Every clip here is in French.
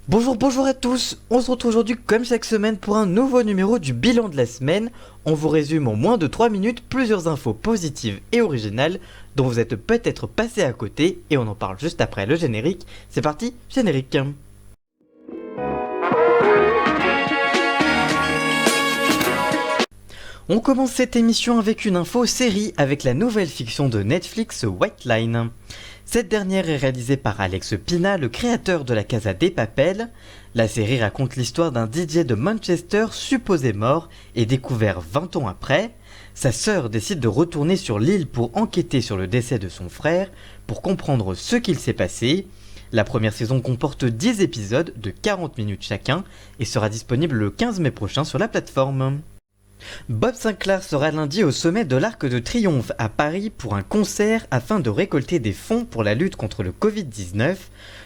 Bonjour à tous, on se retrouve aujourd'hui comme chaque semaine pour un nouveau numéro du bilan de la semaine. On vous résume en moins de 3 minutes plusieurs infos positives et originales dont vous êtes peut-être passé à côté et on en parle juste après le générique. C'est parti, générique. On commence cette émission avec une info série avec la nouvelle fiction de Netflix White Line. Cette dernière est réalisée par Alex Pina, le créateur de La Casa de Papel. La série raconte l'histoire d'un DJ de Manchester supposé mort et découvert 20 ans après. Sa sœur décide de retourner sur l'île pour enquêter sur le décès de son frère, pour comprendre ce qu'il s'est passé. La première saison comporte 10 épisodes de 40 minutes chacun et sera disponible le 15 mai prochain sur la plateforme. Bob Sinclair sera lundi au sommet de l'Arc de Triomphe à Paris pour un concert afin de récolter des fonds pour la lutte contre le Covid-19.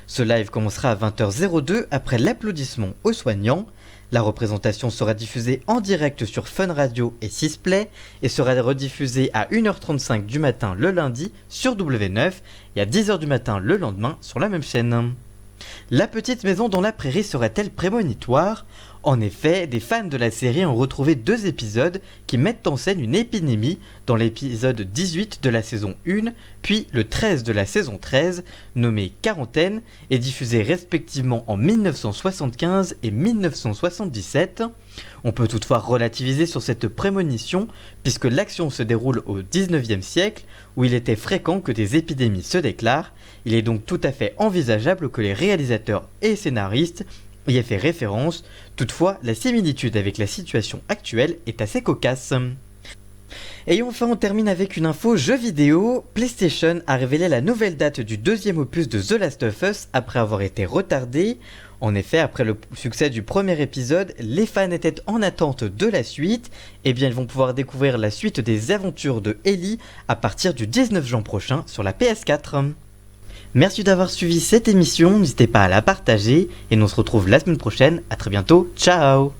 Ce live commencera à 20h02 après l'applaudissement aux soignants. La représentation sera diffusée en direct sur Fun Radio et Sisplay et sera rediffusée à 1h35 du matin le lundi sur W9 et à 10h du matin le lendemain sur la même chaîne. La petite maison dans la prairie serait-elle prémonitoire ? En effet, des fans de la série ont retrouvé 2 épisodes qui mettent en scène une épidémie dans l'épisode 18 de la saison 1, puis le 13 de la saison 13, nommé Quarantaine, et diffusé respectivement en 1975 et 1977. On peut toutefois relativiser sur cette prémonition, puisque l'action se déroule au 19e siècle, où il était fréquent que des épidémies se déclarent. Il est donc tout à fait envisageable que les réalisateurs et scénaristes y ait fait référence. Toutefois, la similitude avec la situation actuelle est assez cocasse. Et enfin, on termine avec une info jeu vidéo. PlayStation a révélé la nouvelle date du 2e opus de The Last of Us après avoir été retardé. En effet, après le succès du premier épisode, les fans étaient en attente de la suite. Et bien, ils vont pouvoir découvrir la suite des aventures de Ellie à partir du 19 juin prochain sur la PS4. Merci d'avoir suivi cette émission, n'hésitez pas à la partager et nous on se retrouve la semaine prochaine, à très bientôt, ciao.